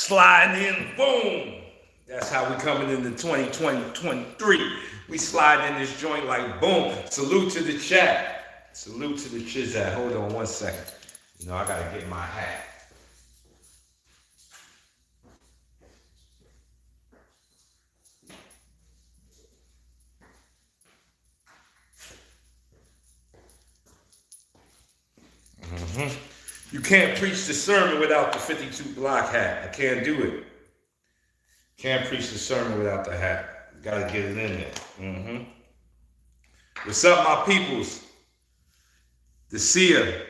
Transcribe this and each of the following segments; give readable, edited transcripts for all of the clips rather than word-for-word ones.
Sliding in, boom. That's how we coming into 2023. We slide in this joint like boom. Salute to the chat. Salute to the chizat. Hold on one second. You know, I gotta get my hat. You can't preach the sermon without the 52 block hat. I can't do it. Can't preach the sermon without the hat. Gotta get it in there. What's up, my peoples? The seer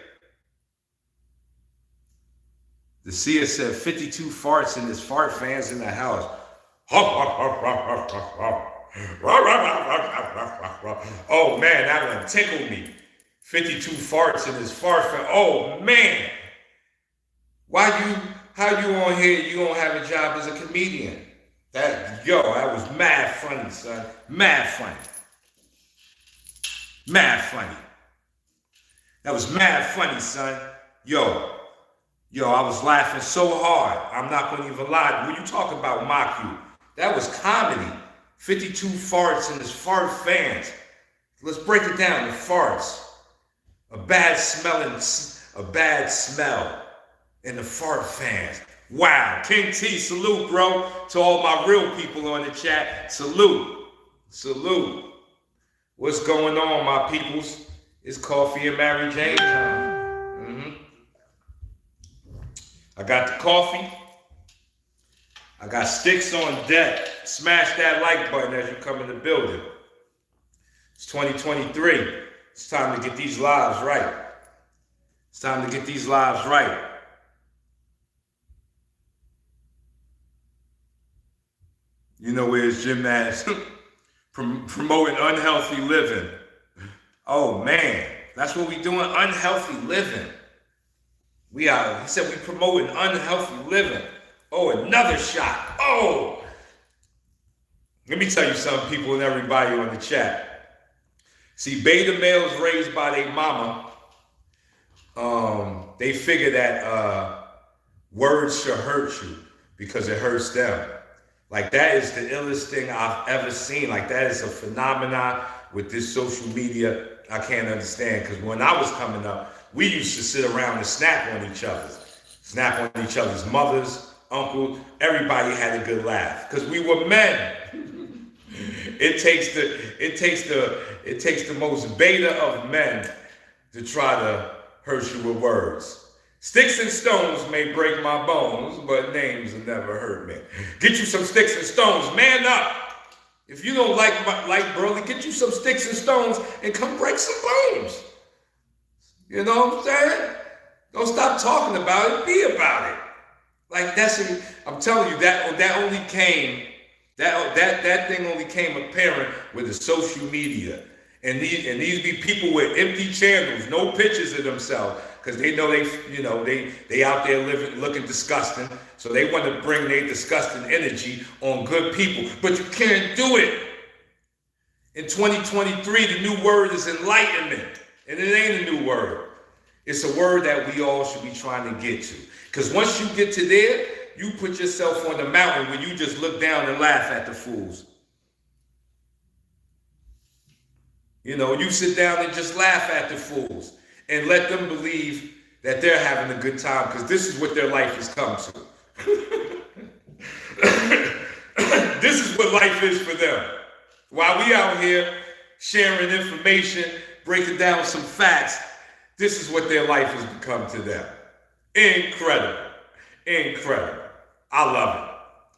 said 52 farts and his fart fans in the house. Oh man, that one tickled me. 52 farts in his fart fan. Oh man. How you on here, you don't have a job as a comedian? That was mad funny, son. Mad funny. Mad funny. That was mad funny, son. Yo, I was laughing so hard. I'm not gonna even lie. When you talk about mock you, that was comedy. 52 farts and his fart fans. Let's break it down. The farts. A bad smell in the fart fans. Wow. King T, salute, bro. To all my real people on the chat. Salute. Salute. What's going on, my peoples? It's Coffee and Mary Jane time. I got the coffee. I got sticks on deck. Smash that like button as you come in the building. It's 2023. It's time to get these lives right. It's time to get these lives right. You know, where's Jim Nash promoting unhealthy living? Oh man, that's what we doing, unhealthy living. He said we promoting unhealthy living. Oh, another shot. Oh. Let me tell you something, people and everybody on the chat. See, beta males raised by their mama, they figure that words should hurt you because it hurts them. Like, that is the illest thing I've ever seen. Like, that is a phenomenon with this social media I can't understand. Because when I was coming up, we used to sit around and snap on each other's mothers, uncles. Everybody had a good laugh because we were men. It takes the most beta of men to try to hurt you with words. Sticks and stones may break my bones, but names will never hurt me. Get you some sticks and stones, man up. If you don't like Burley, get you some sticks and stones and come break some bones. You know what I'm saying? Don't stop talking about it, be about it. Like I'm telling you, that thing only came apparent with the social media. And these be people with empty channels, no pictures of themselves, because they know they out there living, looking disgusting. So they want to bring their disgusting energy on good people, but you can't do it. In 2023, the new word is enlightenment, and it ain't a new word. It's a word that we all should be trying to get to. Because once you get to there, you put yourself on the mountain where you just look down and laugh at the fools. You know, you sit down and just laugh at the fools and let them believe that they're having a good time because this is what their life has come to. This is what life is for them. While we out here sharing information, breaking down some facts, this is what their life has become to them. Incredible. Incredible. I love it.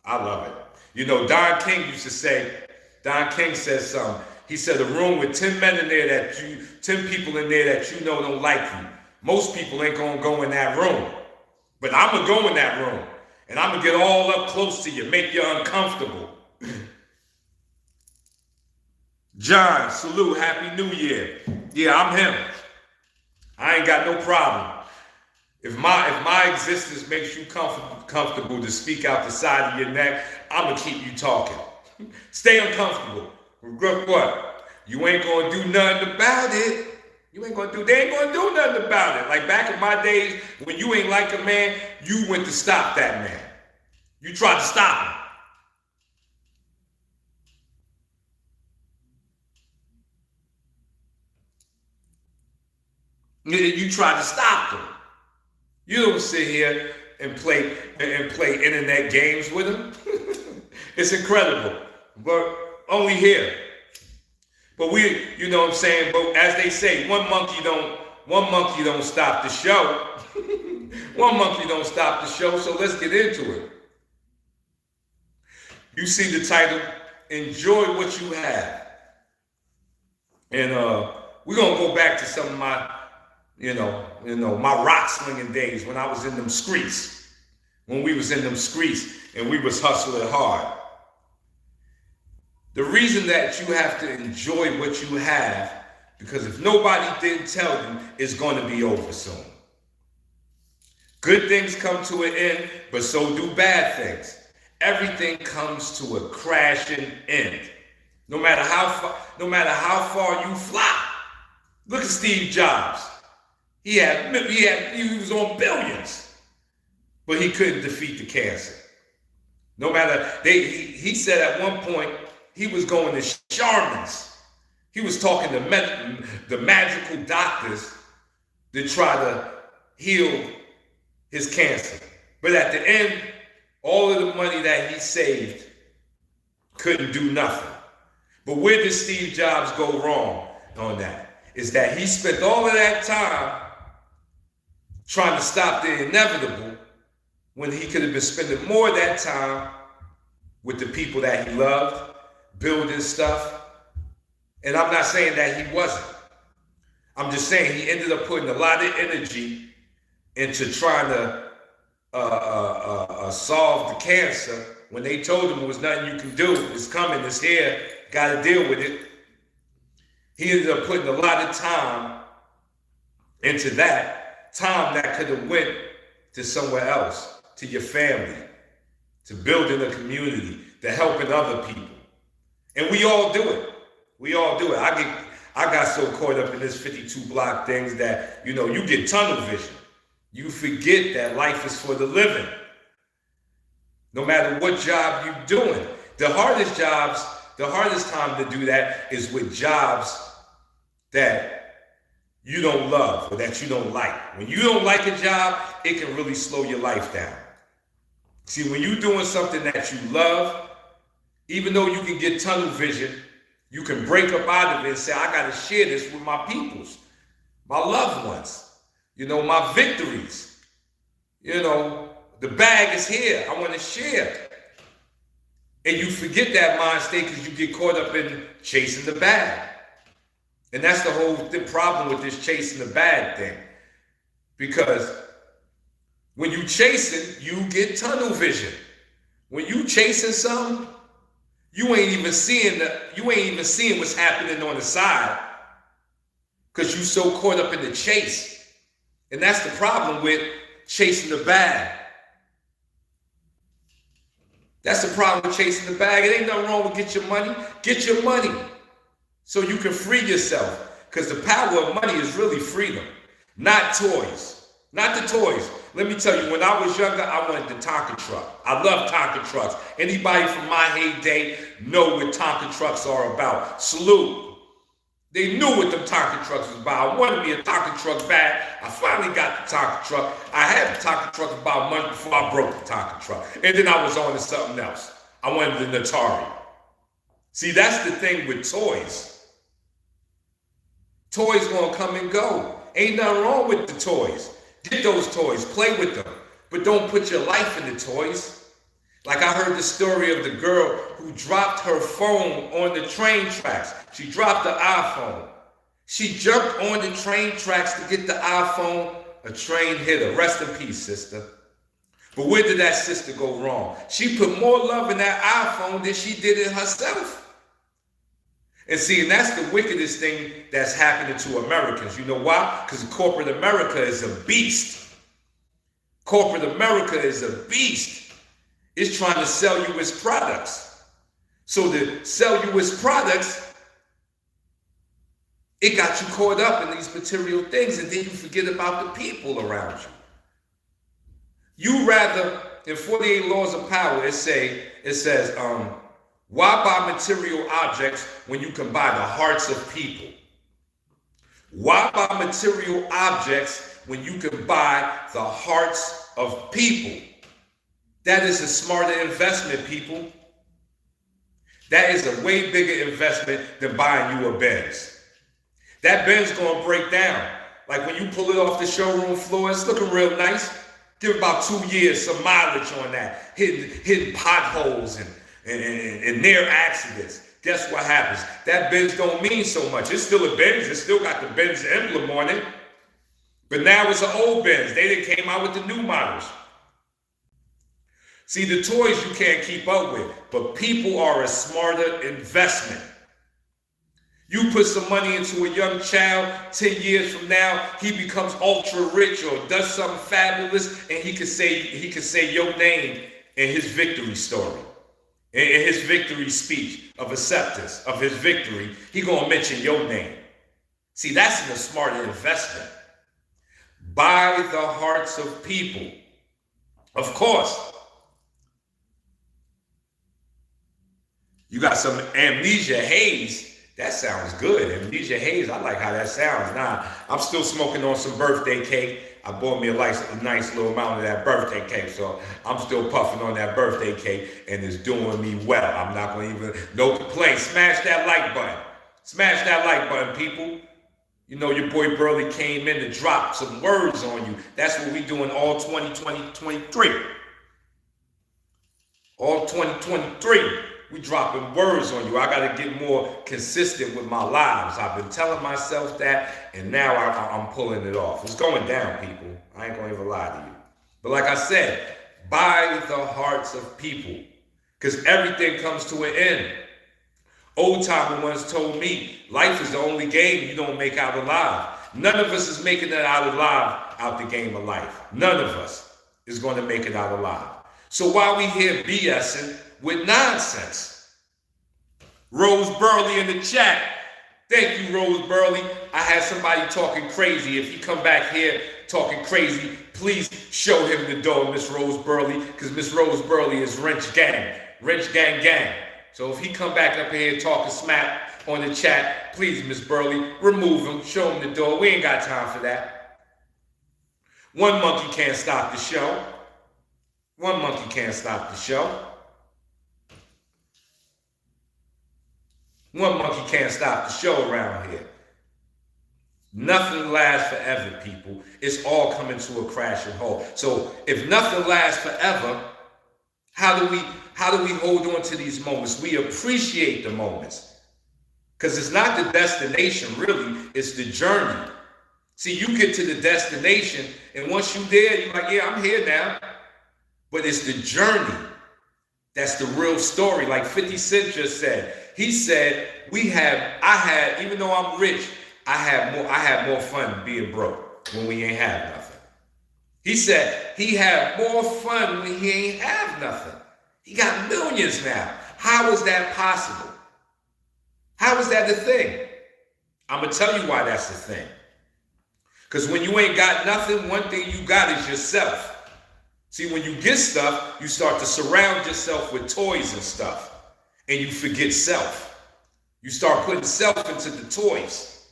I love it. You know, Don King says something. He said a room with 10 men in there 10 people in there that you know don't like you. Most people ain't gonna go in that room. But I'm gonna go in that room. And I'm gonna get all up close to you, make you uncomfortable. John, salute, Happy New Year. Yeah, I'm him. I ain't got no problem. If my existence makes you comfortable to speak out the side of your neck, I'm gonna keep you talking. Stay uncomfortable. Guess what? You ain't gonna do nothing about it. They ain't gonna do nothing about it. Like back in my days, when you ain't like a man, you went to stop that man. You tried to stop him. You tried to stop them. You don't sit here and play internet games with them. It's incredible, but only here. But you know what I'm saying? But as they say, one monkey don't stop the show. One monkey don't stop the show. So let's get into it. You see the title, Enjoy What You Have. And we're gonna go back to some of my, my rock swinging days when I was in them streets. When we was in them streets and we was hustling hard. The reason that you have to enjoy what you have, because if nobody didn't tell you, it's going to be over soon. Good things come to an end, but so do bad things. Everything comes to a crashing end. No matter how far you fly. Look at Steve Jobs. He was on billions, but he couldn't defeat the cancer. No matter, he said at one point, he was going to shamans. He was talking to the magical doctors to try to heal his cancer. But at the end, all of the money that he saved couldn't do nothing. But where did Steve Jobs go wrong on that? Is that he spent all of that time trying to stop the inevitable when he could have been spending more of that time with the people that he loved, building stuff. And I'm not saying that he wasn't. I'm just saying he ended up putting a lot of energy into trying to solve the cancer when they told him there was nothing you can do. It's coming, it's here, got to deal with it. He ended up putting a lot of time into that, time that could have went to somewhere else, to your family, to building a community, to helping other people. And we all do it. We all do it. I got so caught up in this 52 block things that, you get tunnel vision. You forget that life is for the living. No matter what job you're doing. The hardest time to do that is with jobs that you don't love or that you don't like. When you don't like a job, it can really slow your life down. See, when you're doing something that you love, even though you can get tunnel vision, you can break up out of it and say, I got to share this with my peoples, my loved ones, my victories. The bag is here. I want to share. And you forget that mind state because you get caught up in chasing the bag. And that's the whole problem with this chasing the bag thing. Because when you chasing, you get tunnel vision. When you chasing something, you ain't even seeing what's happening on the side because you're so caught up in the chase. And that's the problem with chasing the bag. That's the problem with chasing the bag. It ain't nothing wrong with get your money. Get your money so you can free yourself. Because the power of money is really freedom, not toys. Not the toys. Let me tell you, when I was younger, I wanted the Tonka truck. I love Tonka trucks. Anybody from my heyday know what Tonka trucks are about. Salute. They knew what them Tonka trucks was about. I wanted me a Tonka truck bad. I finally got the Tonka truck. I had the Tonka truck about a month before I broke the Tonka truck. And then I was on to something else. I wanted the Atari. See, that's the thing with toys. Toys gonna come and go. Ain't nothing wrong with the toys. Get those toys, play with them, but don't put your life in the toys. Like I heard the story of the girl who dropped her phone on the train tracks. She dropped the iPhone. She jumped on the train tracks to get the iPhone. A train hit her. Rest in peace, sister. But where did that sister go wrong? She put more love in that iPhone than she did in herself. And see, and that's the wickedest thing that's happening to Americans. You know why? Because corporate America is a beast. Corporate America is a beast. It's trying to sell you its products. So to sell you its products, it got you caught up in these material things, and then you forget about the people around you. You rather in 48 Laws of Power, it says, why buy material objects when you can buy the hearts of people? Why buy material objects when you can buy the hearts of people? That is a smarter investment, people. That is a way bigger investment than buying you a Benz. That Benz gonna break down. Like when you pull it off the showroom floor, it's looking real nice. Give it about 2 years, some mileage on that, hitting potholes and near accidents. Guess what happens? That Benz don't mean so much. It's still a Benz. It's still got the Benz emblem on it. But now it's an old Benz. They done came out with the new models. See, the toys you can't keep up with, but people are a smarter investment. You put some money into a young child, 10 years from now, he becomes ultra rich or does something fabulous, and he could say your name in his victory story, in his victory speech of acceptance of his victory. He gonna mention your name. See, that's a smarter investment. Buy the hearts of people. Of course, you got some Amnesia Haze. That sounds good. Amnesia Haze, I like how that sounds. Nah, I'm still smoking on some birthday cake. I bought me a nice little amount of that birthday cake, so I'm still puffing on that birthday cake, and it's doing me well. I'm not going to even, no complaint. Smash that like button. Smash that like button, people. You know your boy Burley came in to drop some words on you. That's what we doing all 2023. All 2023. We dropping words on you. I got to get more consistent with my lives. I've been telling myself that, and now I'm pulling it off. It's going down, people. I ain't going to even lie to you. But like I said, buy the hearts of people, because everything comes to an end. Old timer once told me, life is the only game you don't make out alive. None of us is making it out alive out the game of life. None of us is going to make it out alive. So while we here BSing with nonsense, Rose Burley in the chat. Thank you, Rose Burley. I had somebody talking crazy. If you come back here talking crazy, please show him the door, Miss Rose Burley, because Miss Rose Burley is wrench gang. Wrench gang gang. So if he come back up here talking smack on the chat, please, Miss Burley, remove him, show him the door. We ain't got time for that. One monkey can't stop the show. One monkey can't stop the show. One monkey can't stop the show around here. Nothing lasts forever, people. It's all coming to a crashing halt. So if nothing lasts forever, how do we hold on to these moments? We appreciate the moments. Because it's not the destination, really. It's the journey. See, you get to the destination, and once you're there, you're like, yeah, I'm here now. But it's the journey. That's the real story. Like 50 Cent just said. He said, even though I'm rich, I had more fun being broke when we ain't have nothing. He said he had more fun when he ain't have nothing. He got millions now. How is that possible? How is that the thing? I'm going to tell you why that's the thing. Because when you ain't got nothing, one thing you got is yourself. See, when you get stuff, you start to surround yourself with toys and stuff. And you forget self. You start putting self into the toys.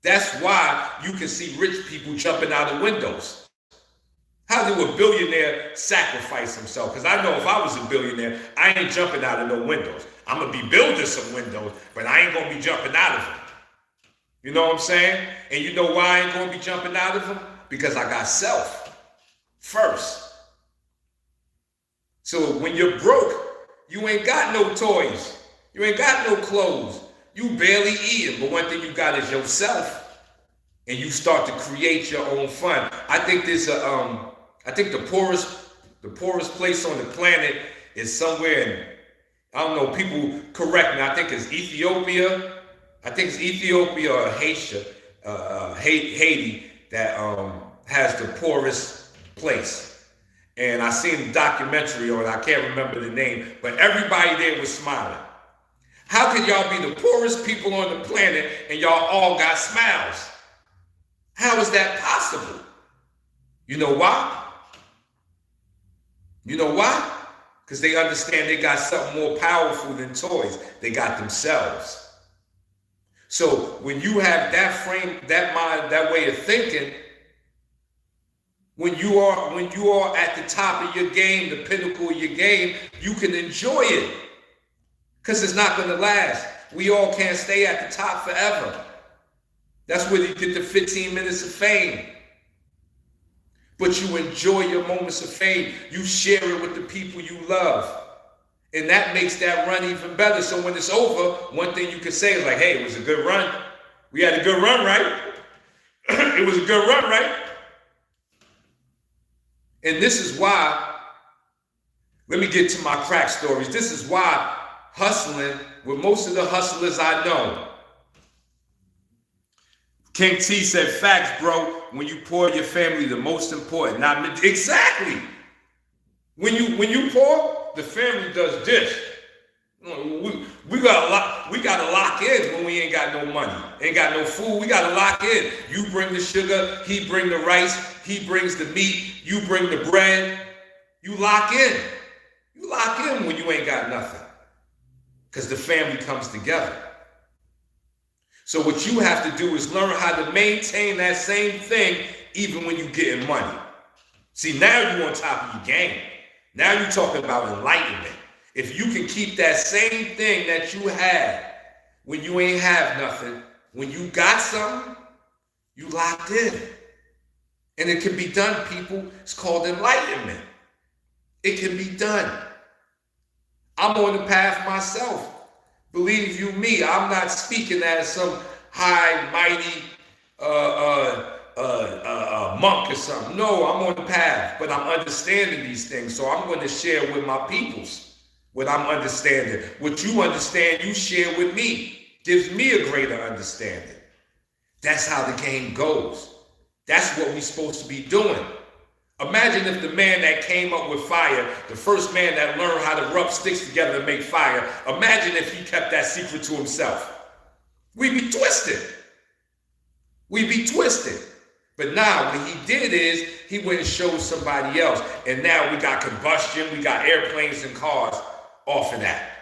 That's why you can see rich people jumping out of windows. How do a billionaire sacrifice himself? Because I know if I was a billionaire, I ain't jumping out of no windows. I'm going to be building some windows, but I ain't going to be jumping out of them. You know what I'm saying? And you know why I ain't going to be jumping out of them? Because I got self first. So when you're broke, you ain't got no toys. You ain't got no clothes. You barely eating, but one thing you got is yourself. And you start to create your own fun. I think the poorest place on the planet is somewhere in, I don't know, people correct me, I think it's Ethiopia. I think it's Ethiopia or Haiti that has the poorest place. And I seen a documentary on it, I can't remember the name, but everybody there was smiling. How can y'all be the poorest people on the planet and y'all all got smiles? How is that possible? You know why? You know why? Because they understand they got something more powerful than toys. They got themselves. So when you have that frame, that mind, that way of thinking, when you are at the top of your game, the pinnacle of your game, you can enjoy it. Because it's not going to last. We all can't stay at the top forever. That's where you get the 15 minutes of fame. But you enjoy your moments of fame. You share it with the people you love. And that makes that run even better. So when it's over, one thing you can say is like, hey, it was a good run. We had a good run, right? It was a good run, right? And this is why, let me get to my crack stories. This is why hustling, with most of the hustlers I know, King T said, facts, bro. When you poor, your family the most important. Not exactly. When you poor, the family does this. We gotta lock in when we ain't got no money, ain't got no food. We gotta lock in. You bring the sugar, he bring the rice, he brings the meat, you bring the bread. You lock in. You lock in when you ain't got nothing, because the family comes together. So what you have to do is learn how to maintain that same thing even when you're getting money. See, now you're on top of your game. Now you're talking about enlightenment. If you can keep that same thing that you had when you ain't have nothing, when you got something, you locked in. And it can be done, people. It's called enlightenment. It can be done. I'm on the path myself. Believe you me, I'm not speaking as some high, mighty monk or something. No, I'm on the path, but I'm understanding these things. So I'm going to share with my peoples what I'm understanding. What you understand, you share with me. Gives me a greater understanding. That's how the game goes. That's what we're supposed to be doing. Imagine if the man that came up with fire, the first man that learned how to rub sticks together to make fire, imagine if he kept that secret to himself. We'd be twisted. We'd be twisted. But now what he did is he went and showed somebody else. And now we got combustion, we got airplanes and cars off of that.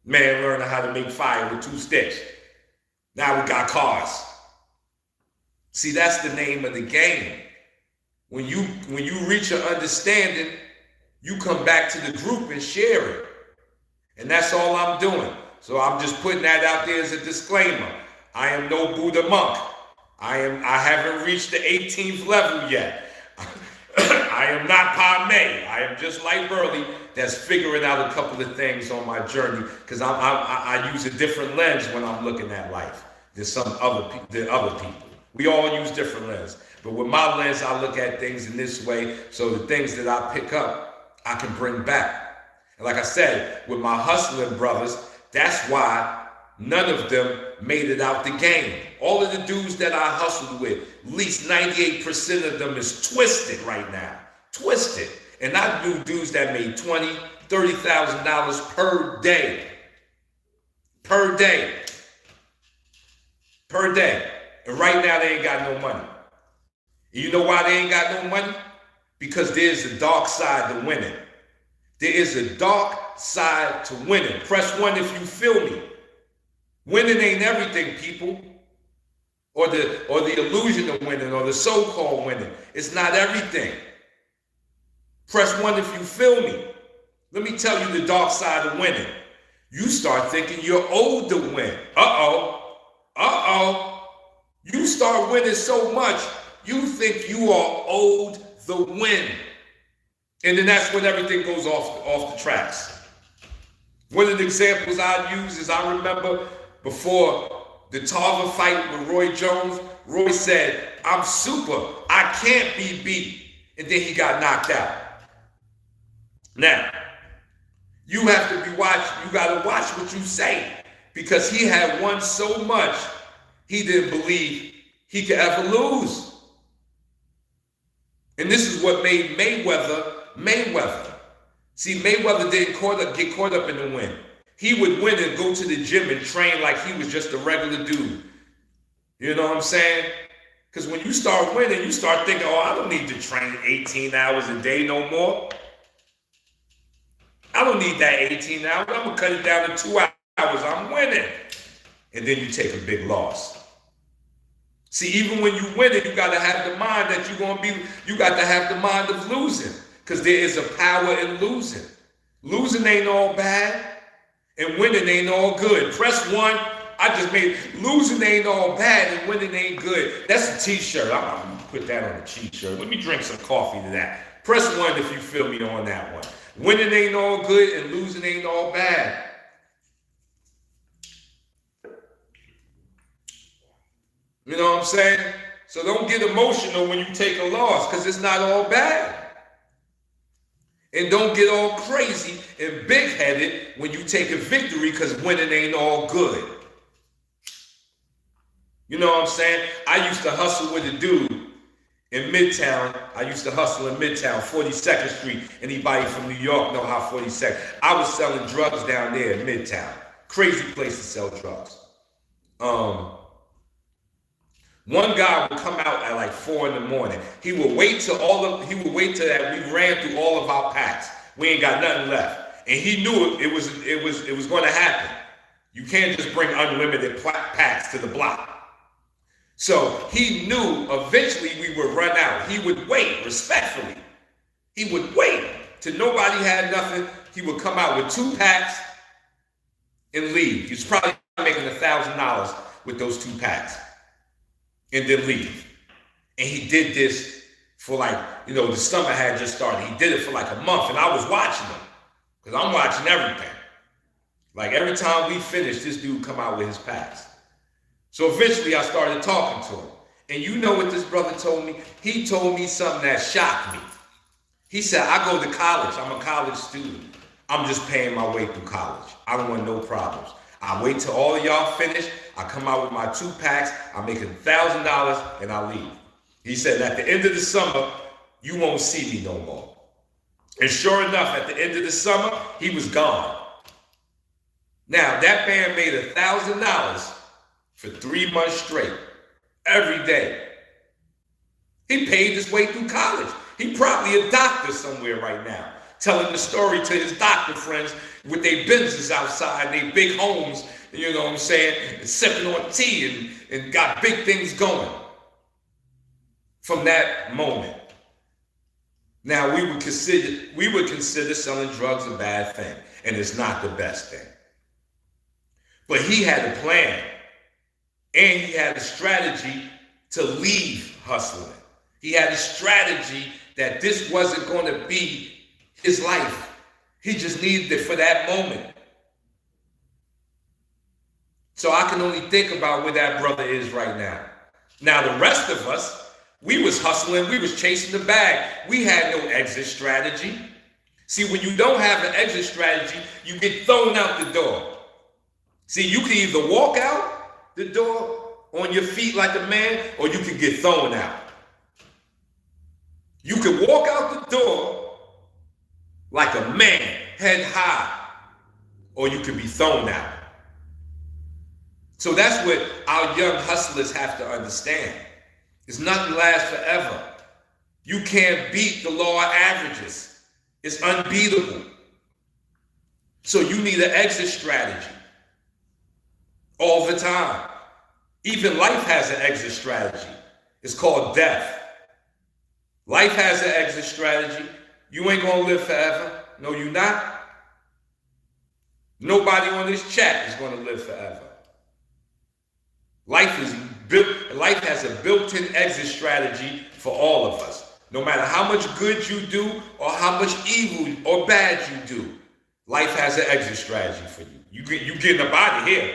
Man learning how to make fire with 2 sticks. Now we got cars. See, that's the name of the game. When you reach an understanding, you come back to the group and share it. And that's all I'm doing. So I'm just putting that out there as a disclaimer. I am no Buddha monk. I haven't reached the 18th level yet. I am not Pame. I am just like Burley that's figuring out a couple of things on my journey, because I use a different lens when I'm looking at life than other people. We all use different lenses. But with my lens, I look at things in this way, so the things that I pick up, I can bring back. And like I said, with my hustling brothers, that's why none of them made it out the game. All of the dudes that I hustled with, at least 98% of them is twisted right now. Twisted. And I knew dudes that made $20,000, $30,000 per day. Per day. Per day. And right now they ain't got no money. And you know why they ain't got no money? Because there's a dark side to winning. There is a dark side to winning. Press 1 if you feel me. Winning ain't everything, people. Or the illusion of winning, or the so-called winning. It's not everything. Press 1 if you feel me. Let me tell you the dark side of winning. You start thinking you're owed to win. You start winning so much, you think you are owed the win. And then that's when everything goes off the tracks. One of the examples I use is, I remember before the Tarver fight with Roy Jones, Roy said, I'm super, I can't be beat. And then he got knocked out. Now, you have to you gotta watch what you say, because he had won so much, he didn't believe he could ever lose. And this is what made Mayweather. See, Mayweather didn't get caught up in the win. He would win and go to the gym and train like he was just a regular dude. You know what I'm saying? Because when you start winning, you start thinking, oh, I don't need to train 18 hours a day no more. I don't need that 18 hours. I'm going to cut it down to 2 hours. I'm winning. And then you take a big loss. See, even when you win it, you got to have the mind that you got to have the mind of losing, because there is a power in losing. Losing ain't all bad, and winning ain't all good. Press one. Losing ain't all bad, and winning ain't good. That's a t-shirt. I'm going to put that on a t-shirt. Let me drink some coffee to that. Press one if you feel me on that one. Winning ain't all good, and losing ain't all bad. You know what I'm saying? So don't get emotional when you take a loss, because it's not all bad. And don't get all crazy and big-headed when you take a victory, because winning ain't all good. You know what I'm saying? I used to hustle with a dude in Midtown. I used to hustle in Midtown, 42nd Street. Anybody from New York know how 42nd? I was selling drugs down there in Midtown. Crazy place to sell drugs. One guy would come out at like 4 in the morning. He would wait till that we ran through all of our packs. We ain't got nothing left. And he knew it was going to happen. You can't just bring unlimited packs to the block. So he knew eventually we would run out. He would wait respectfully. He would wait till nobody had nothing. He would come out with 2 packs and leave. He was probably making $1,000 with those 2 packs. And then leave. And he did this for the summer had just started. He did it for like a month, and I was watching him, because I'm watching everything. Like every time we finished, this dude come out with his packs. So eventually I started talking to him. And you know what this brother told me? He told me something that shocked me. He said, I go to college. I'm a college student. I'm just paying my way through college. I don't want no problems. I wait till all of y'all finish. I come out with my 2 packs. I make $1,000 and I leave. He said, at the end of the summer, you won't see me no more. And sure enough, at the end of the summer, he was gone. Now, that man made $1,000 for 3 months straight, every day. He paid his way through college. He probably a doctor somewhere right now, telling the story to his doctor friends with their businesses outside, their big homes, you know what I'm saying, and sipping on tea and got big things going from that moment. Now, we would consider selling drugs a bad thing, and it's not the best thing. But he had a plan, and he had a strategy to leave hustling. He had a strategy that this wasn't going to be his life. He just needed it for that moment. So I can only think about where that brother is right now. Now, the rest of us, we was hustling, we was chasing the bag. We had no exit strategy. See, when you don't have an exit strategy, you get thrown out the door. See, you can either walk out the door on your feet like a man, or you can get thrown out. You can walk out the door like a man, head high, or you can be thrown out. So that's what our young hustlers have to understand. It's nothing lasts forever. You can't beat the law of averages. It's unbeatable. So you need an exit strategy all the time. Even life has an exit strategy. It's called death. Life has an exit strategy. You ain't gonna live forever. No, you're not. Nobody on this chat is gonna live forever. Life has a built-in exit strategy for all of us. No matter how much good you do or how much evil or bad you do, life has an exit strategy for you. You getting up out of here.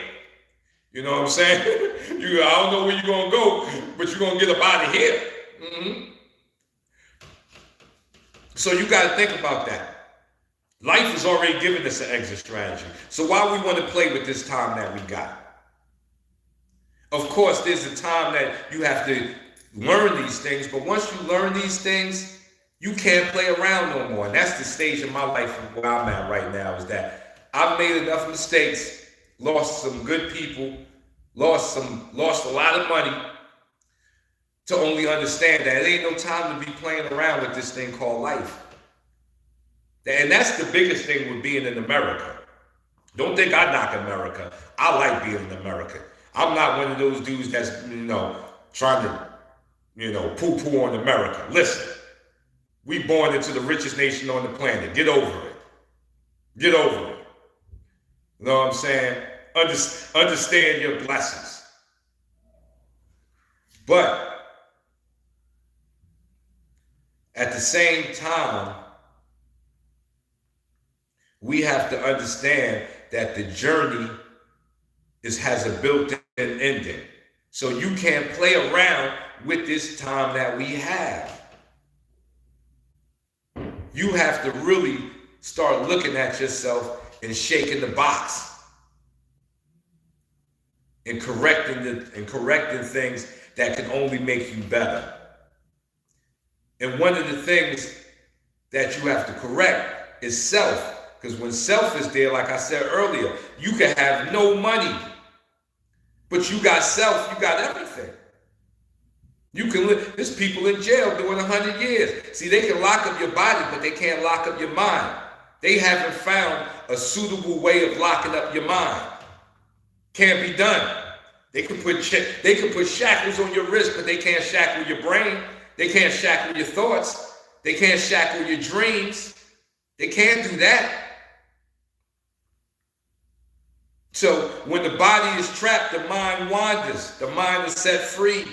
You know what I'm saying? I don't know where you're gonna go, but you're gonna get up out of here. Mm-hmm. So you got to think about that. Life has already given us an exit strategy. So why we want to play with this time that we got? Of course, there's a time that you have to learn these things, but once you learn these things, you can't play around no more. And that's the stage of my life where I'm at right now, is that I've made enough mistakes, lost some good people, lost a lot of money, to only understand that it ain't no time to be playing around with this thing called life. And that's the biggest thing with being in America. Don't think I knock America. I like being in America. I'm not one of those dudes that's, trying to, poo-poo on America. Listen, we born into the richest nation on the planet. Get over it. Get over it. You know what I'm saying? Understand your blessings. But at the same time, we have to understand that the journey has a built-in ending. So you can't play around with this time that we have. You have to really start looking at yourself and shaking the box and correcting things that can only make you better. And one of the things that you have to correct is self. Because when self is there, like I said earlier, you can have no money, but you got self, you got everything. You can live. There's people in jail doing 100 years. See, they can lock up your body, but they can't lock up your mind. They haven't found a suitable way of locking up your mind. Can't be done. They can put shackles on your wrist, but they can't shackle your brain. They can't shackle your thoughts. They can't shackle your dreams. They can't do that. So when the body is trapped, the mind wanders. The mind is set free.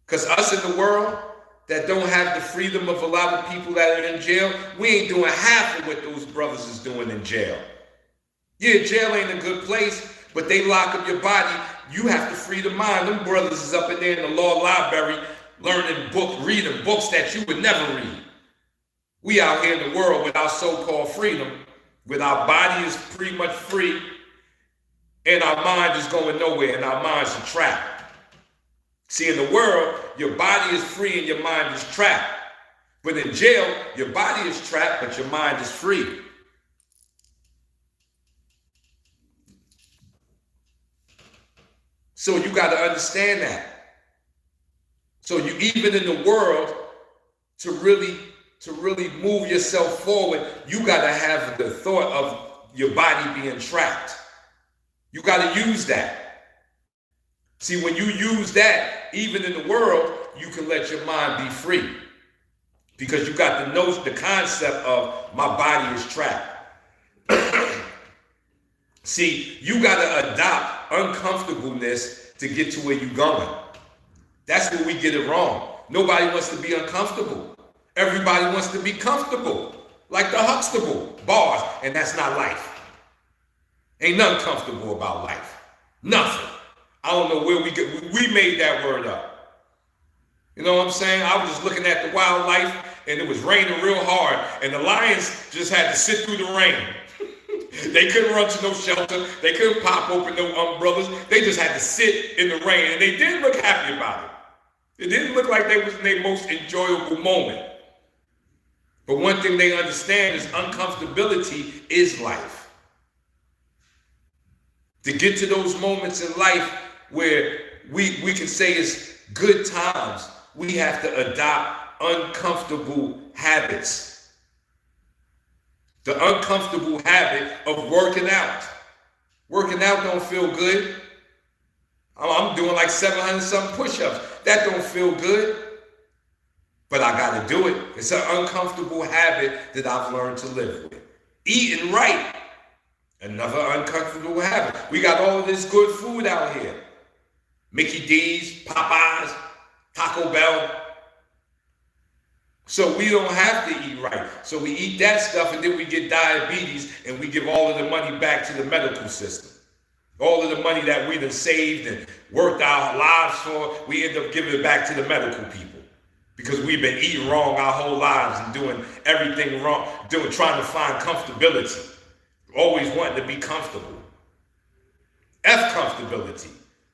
Because us in the world that don't have the freedom of a lot of people that are in jail, we ain't doing half of what those brothers is doing in jail. Yeah, jail ain't a good place, but they lock up your body. You have to free the mind. Them brothers is up in there in the law library reading books that you would never read. We out here in the world with our so-called freedom, with our body is pretty much free, and our mind is going nowhere, and our minds are trapped. See, in the world, your body is free and your mind is trapped. But in jail, your body is trapped, but your mind is free. So you got to understand that. So you, even in the world, to really move yourself forward, you got to have the thought of your body being trapped. You got to use that. See, when you use that, even in the world, you can let your mind be free. Because you got the concept of my body is trapped. See, you got to adopt uncomfortableness to get to where you're going. That's where we get it wrong. Nobody wants to be uncomfortable. Everybody wants to be comfortable, like the Huxtable bars, and that's not life. Ain't nothing comfortable about life. Nothing. I don't know where we made that word up. You know what I'm saying? I was just looking at the wildlife, and it was raining real hard, and the lions just had to sit through the rain. They couldn't run to no shelter. They couldn't pop open no umbrellas. They just had to sit in the rain, and they didn't look happy about it. It didn't look like they was in their most enjoyable moment. But one thing they understand is uncomfortability is life. To get to those moments in life where we can say it's good times, we have to adopt uncomfortable habits. The uncomfortable habit of working out. Working out don't feel good. I'm doing like 700 something push-ups. That don't feel good. But I got to do it. It's an uncomfortable habit that I've learned to live with. Eating right. Another uncomfortable habit. We got all of this good food out here. Mickey D's, Popeyes, Taco Bell. So we don't have to eat right. So we eat that stuff and then we get diabetes and we give all of the money back to the medical system. All of the money that we done saved and worked our lives for, we end up giving it back to the medical people. Because we've been eating wrong our whole lives and doing everything wrong, trying to find comfortability. Always wanting to be comfortable. F comfortability.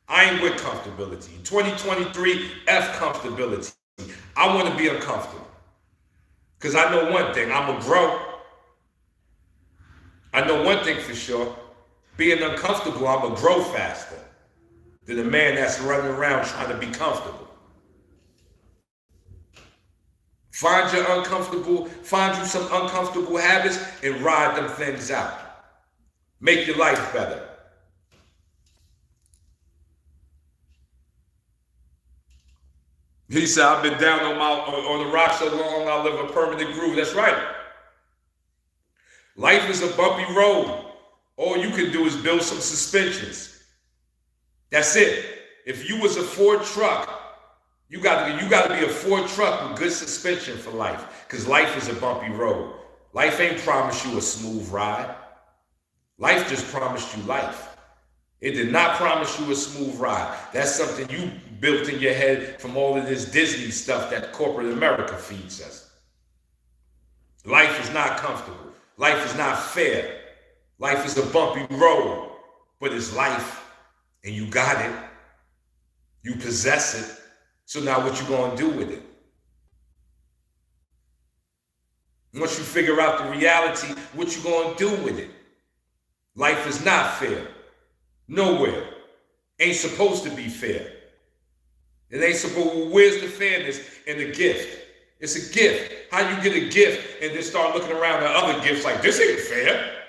I ain't with comfortability. 2023, F comfortability. I want to be uncomfortable. Because I know one thing, I'm going to grow. I know one thing for sure. Being uncomfortable, I'm going to grow faster than a man that's running around trying to be comfortable. Find you some uncomfortable habits and ride them things out. Make your life better. He said, I've been down on the rock so long, I'll live a permanent groove. That's right. Life is a bumpy road. All you can do is build some suspensions. That's it. If you was a Ford truck, you got to be a Ford truck with good suspension for life, because life is a bumpy road. Life ain't promised you a smooth ride. Life just promised you life. It did not promise you a smooth ride. That's something you built in your head from all of this Disney stuff that corporate America feeds us. Life is not comfortable. Life is not fair. Life is a bumpy road, but it's life, and you got it. You possess it. So now what you gonna do with it? Once you figure out the reality, what you gonna do with it? Life is not fair. Nowhere. Ain't supposed to be fair. It ain't supposed, where's the fairness in the gift? It's a gift. How you get a gift and then start looking around at other gifts like, this ain't fair?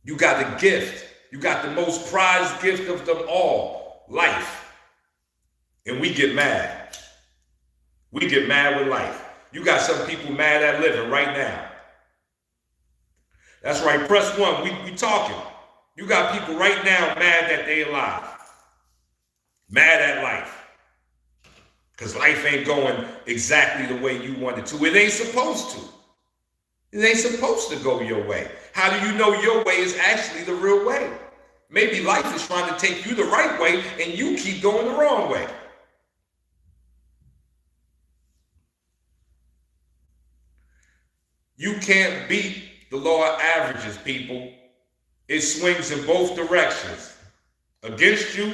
You got the gift. You got the most prized gift of them all, life. And we get mad. We get mad with life. You got some people mad at living right now. That's right, press one, we talking. You got people right now mad that they alive. Mad at life. Because life ain't going exactly the way you want it to. It ain't supposed to. It ain't supposed to go your way. How do you know your way is actually the real way? Maybe life is trying to take you the right way and you keep going the wrong way. You can't beat the law of averages, people. It swings in both directions. Against you,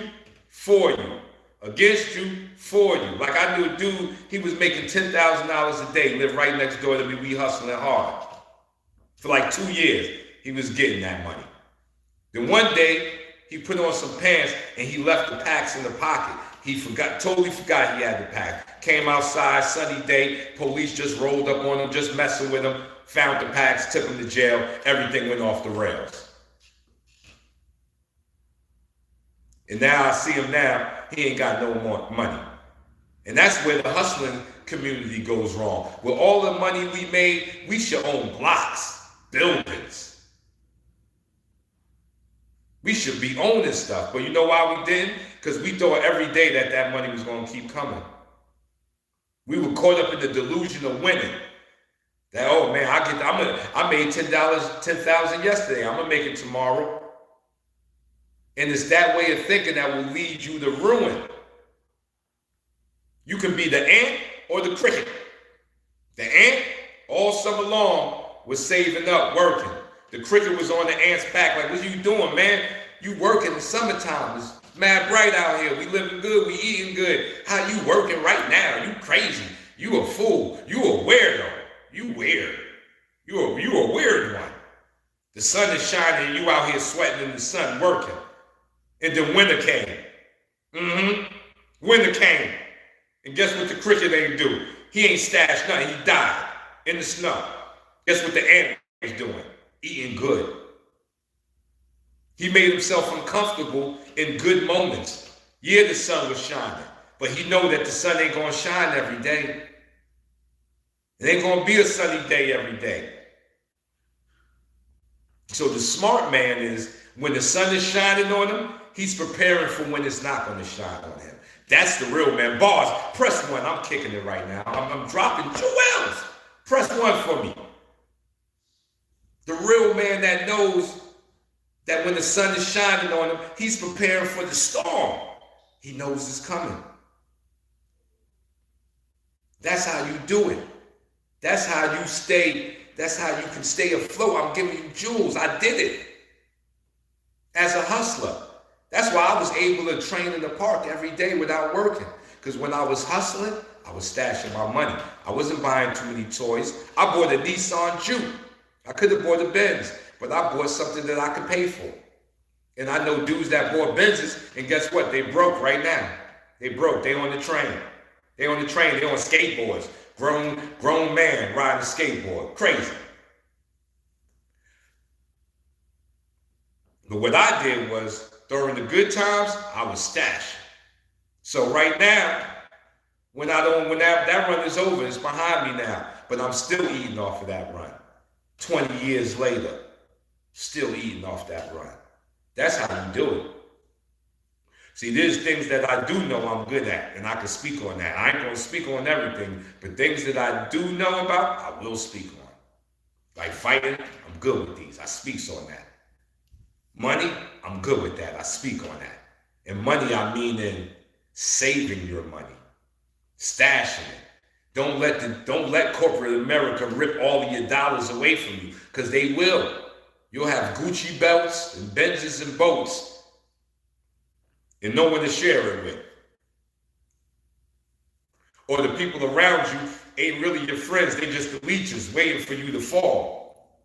for you. Against you, for you. Like I knew a dude, he was making $10,000 a day, lived right next door to me, we hustling hard. For like 2 years, he was getting that money. Then one day, he put on some pants and he left the packs in the pocket. He totally forgot he had the pack. Came outside, sunny day, police just rolled up on him, just messing with him, found the packs, took him to jail, everything went off the rails. And now I see him now, he ain't got no more money. And that's where the hustling community goes wrong. With all the money we made, we should own blocks, buildings. We should be owning stuff. But you know why we didn't? Because we thought every day that money was going to keep coming. We were caught up in the delusion of winning. That, oh man, I made $10,000 yesterday. I'm going to make it tomorrow. And it's that way of thinking that will lead you to ruin. You can be the ant or the cricket. The ant, all summer long, was saving up, working. The cricket was on the ant's back, like, what you doing, man? You working in the summertime. It's mad bright out here. We living good, we eating good. How you working right now? You crazy. You a fool. You a weirdo. You weird. You a weird one. The sun is shining and you out here sweating in the sun, working. And then winter came. Winter came. And guess what the cricket ain't do? He ain't stashed nothing. He died in the snow. Guess what the ant is doing? Eating good. He made himself uncomfortable in good moments. Yeah, the sun was shining. But he know that the sun ain't going to shine every day. It ain't going to be a sunny day every day. So the smart man is, when the sun is shining on him, he's preparing for when it's not going to shine on him. That's the real man. Bars, press one. I'm kicking it right now. I'm dropping jewels. Press one for me. The real man that knows that when the sun is shining on him, he's preparing for the storm. He knows it's coming. That's how you do it. That's how you stay. That's how you can stay afloat. I'm giving you jewels. I did it as a hustler. That's why I was able to train in the park every day without working. Because when I was hustling, I was stashing my money. I wasn't buying too many toys. I bought a Nissan Juke. I could have bought a Benz, but I bought something that I could pay for. And I know dudes that bought Benzes, and guess what? They broke right now. They broke. They on the train. They on the train, they on skateboards. Grown man riding a skateboard. Crazy. But what I did was, during the good times, I was stashing. So right now, when that run is over, it's behind me now. But I'm still eating off of that run. 20 years later, still eating off that run. That's how you do it. See, there's things that I do know I'm good at, and I can speak on that. I ain't gonna speak on everything, but things that I do know about, I will speak on. Like fighting, I'm good with these. I speak on that. Money, I'm good with that. I speak on that. And money, I mean in saving your money, stashing it. Don't let corporate America rip all of your dollars away from you, because they will. You'll have Gucci belts and Benzes and boats and no one to share it with. Or the people around you ain't really your friends. They just the leeches waiting for you to fall.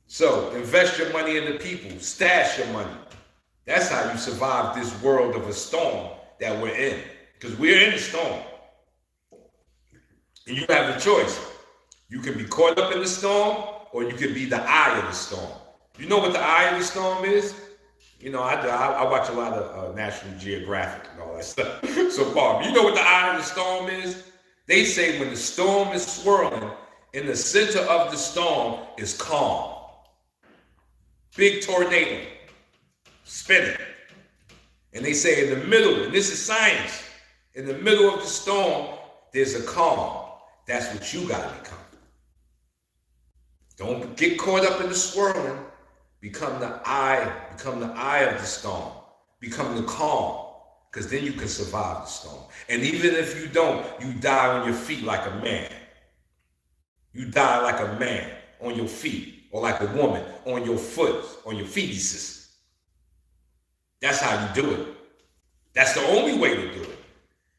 So invest your money in the people. Stash your money. That's how you survive this world of a storm that we're in. Because we're in a storm. And you have a choice. You can be caught up in the storm, or you can be the eye of the storm. You know what the eye of the storm is? You know, I watch a lot of National Geographic and all that stuff. So, Bob, you know what the eye of the storm is? They say when the storm is swirling, in the center of the storm is calm. Big tornado, spinning. And they say in the middle, and this is science, in the middle of the storm, there's a calm. That's what you got to become. Don't get caught up in the swirling. Become the eye of the storm. Become the calm, because then you can survive the storm. And even if you don't, you die on your feet like a man. You die like a man on your feet, or like a woman on your foot, on your fetuses. That's how you do it. That's the only way to do it.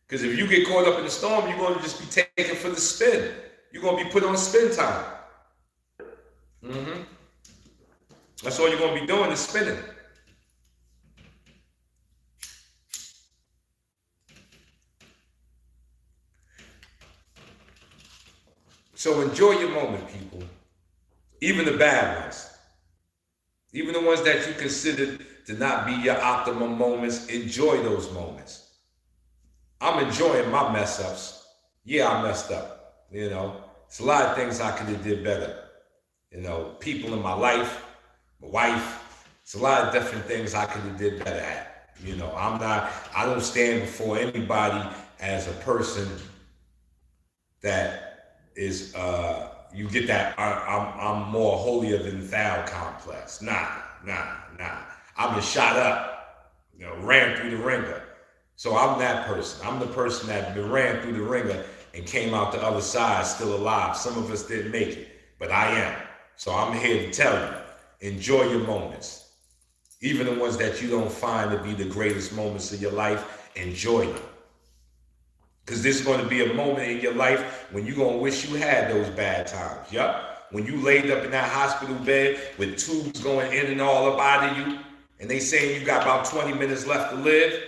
Because if you get caught up in the storm, you're going to just be taken for the spin. You're going to be put on spin time. That's all you're going to be doing is spinning. So enjoy your moment, people. Even the bad ones. Even the ones that you consider to not be your optimum moments, enjoy those moments. I'm enjoying my mess ups. Yeah, I messed up. You know, it's a lot of things I could have did better. You know, people in my life, my wife, it's a lot of different things I could have did better at. You know, I don't stand before anybody as a person that is, you get that I'm more holier than thou complex. Nah. I've been shot up, you know, ran through the ringer. So I'm that person. I'm the person that ran through the ringer and came out the other side still alive. Some of us didn't make it, but I am. So I'm here to tell you, enjoy your moments. Even the ones that you don't find to be the greatest moments of your life, enjoy them. Because there's going to be a moment in your life when you're going to wish you had those bad times. Yup. When you laid up in that hospital bed with tubes going in and all up out of you, and they saying you got about 20 minutes left to live,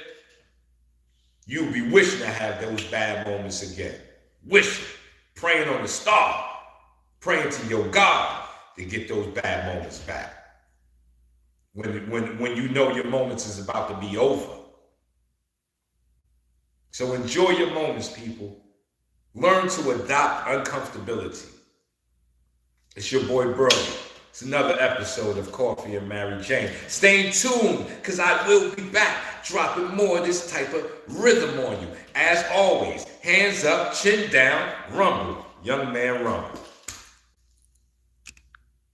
you'll be wishing to have those bad moments again. Wishing, praying on the star, praying to your God to get those bad moments back. When you know your moments is about to be over. So enjoy your moments, people. Learn to adopt uncomfortability. It's your boy Burley. It's another episode of Coffee and Mary Jane. Stay tuned, because I will be back dropping more of this type of rhythm on you. As always, hands up, chin down, rumble. Young man rumble.